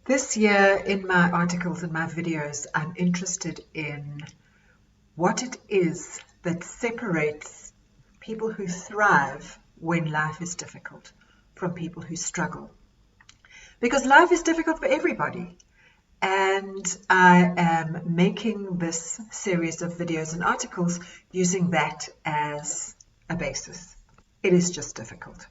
This year in my articles and my videos, I'm interested in what it is that separates people who thrive when life is difficult from people who struggle. Because life is difficult for everybody. And I am making this series of videos and articles using that as a basis. It is just difficult.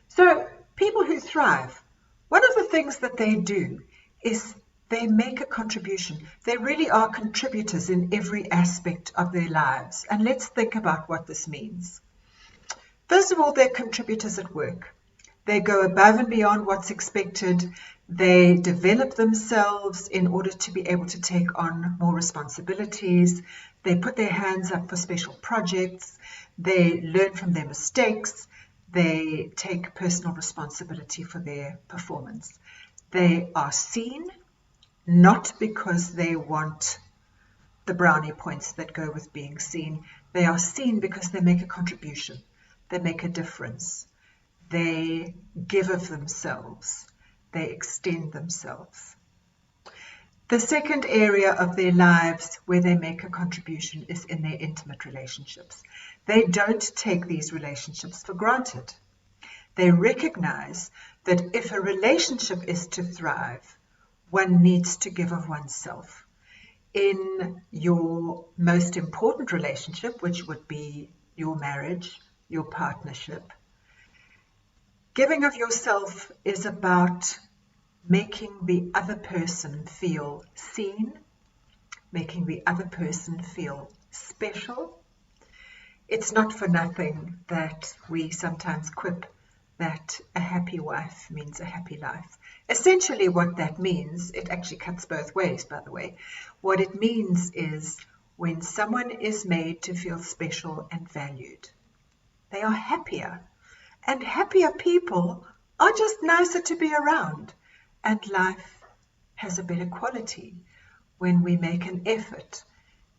So people who thrive, one of the things that they do is they make a contribution. They really are contributors in every aspect of their lives. And let's think about what this means. First of all, they're contributors at work. They go above and beyond what's expected. They develop themselves in order to be able to take on more responsibilities. They put their hands up for special projects. They learn from their mistakes. They take personal responsibility for their performance. They are seen, not because they want the brownie points that go with being seen. They are seen because they make a contribution. They make a difference. They give of themselves. They extend themselves. The second area of their lives where they make a contribution is in their intimate relationships. They don't take these relationships for granted. They recognize that if a relationship is to thrive, one needs to give of oneself. In your most important relationship, which would be your marriage, your partnership, giving of yourself is about making the other person feel seen, making the other person feel special. It's not for nothing that we sometimes quip that a happy wife means a happy life. Essentially what that means, it actually cuts both ways, by the way. What it means is when someone is made to feel special and valued, they are happier. And happier people are just nicer to be around. And life has a better quality when we make an effort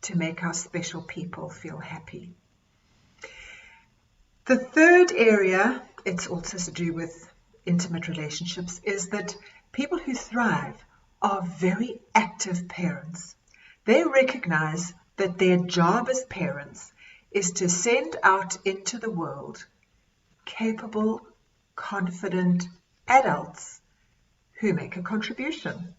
to make our special people feel happy. The third area, it's also to do with intimate relationships, is that people who thrive are very active parents. They recognize that their job as parents is to send out into the world capable, confident adults who make a contribution.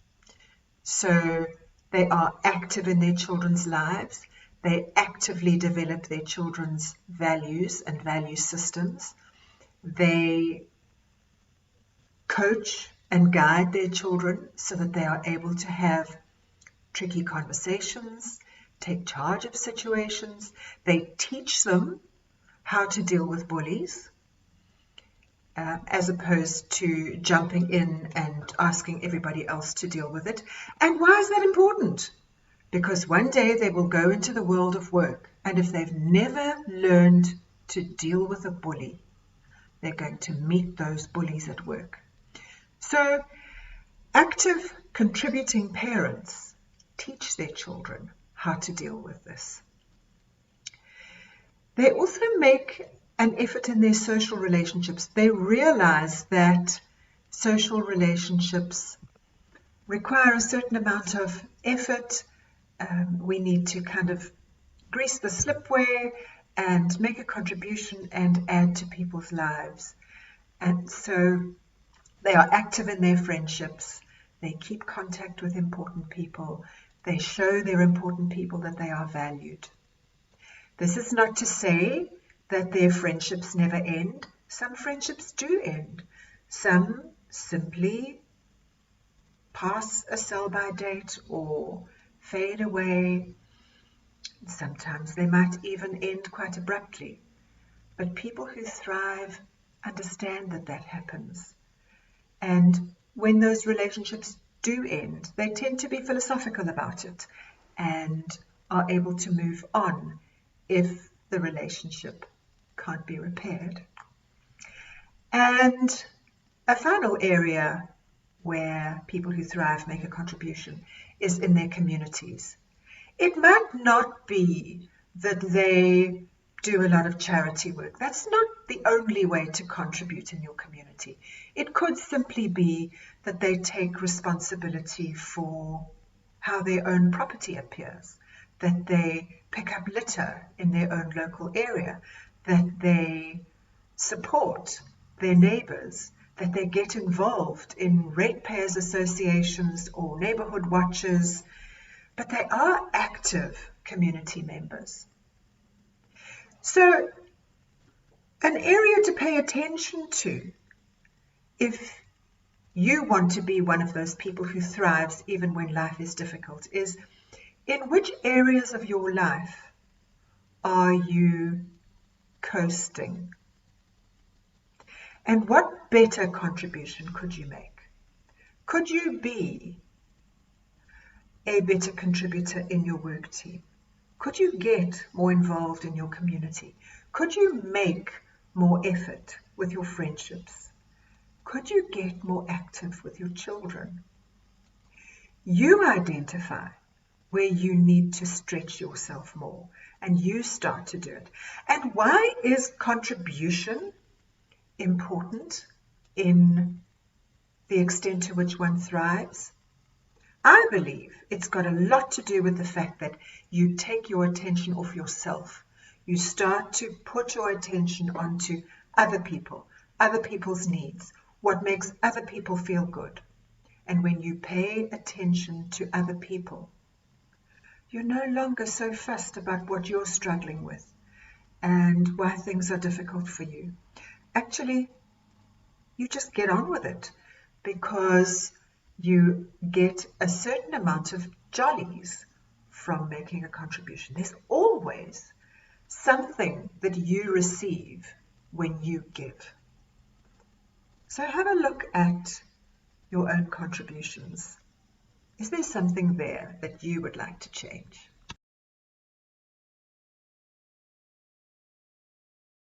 So they are active in their children's lives. They actively develop their children's values and value systems. They coach and guide their children so that they are able to have tricky conversations, take charge of situations. They teach them how to deal with bullies, as opposed to jumping in and asking everybody else to deal with it. And why is that important? Because one day they will go into the world of work, and if they've never learned to deal with a bully, they're going to meet those bullies at work. So active, contributing parents teach their children how to deal with this. They also make an effort in their social relationships. They realize that social relationships require a certain amount of effort. We need to kind of grease the slipway and make a contribution and add to people's lives. And so they are active in their friendships. They keep contact with important people. They show their important people that they are valued. This is not to say that their friendships never end. Some friendships do end. Some simply pass a sell-by date or fade away. Sometimes they might even end quite abruptly. But people who thrive understand that that happens. And when those relationships do end, they tend to be philosophical about it and are able to move on if the relationship can't be repaired. And a final area where people who thrive make a contribution is in their communities. It might not be that they do a lot of charity work. That's not the only way to contribute in your community. It could simply be that they take responsibility for how their own property appears, that they pick up litter in their own local area, that they support their neighbors, that they get involved in ratepayers associations or neighborhood watches, but they are active community members. So an area to pay attention to if you want to be one of those people who thrives even when life is difficult is, in which areas of your life are you coasting? And what better contribution could you make? Could you be a better contributor in your work team? Could you get more involved in your community? Could you make more effort with your friendships? Could you get more active with your children? You identify where you need to stretch yourself more, and you start to do it. And why is contribution important in the extent to which one thrives? I believe it's got a lot to do with the fact that you take your attention off yourself. You start to put your attention onto other people, other people's needs, what makes other people feel good. And when you pay attention to other people, you're no longer so fussed about what you're struggling with and why things are difficult for you. Actually, you just get on with it because you get a certain amount of jollies from making a contribution. There's always something that you receive when you give. So have a look at your own contributions. Is there something there that you would like to change?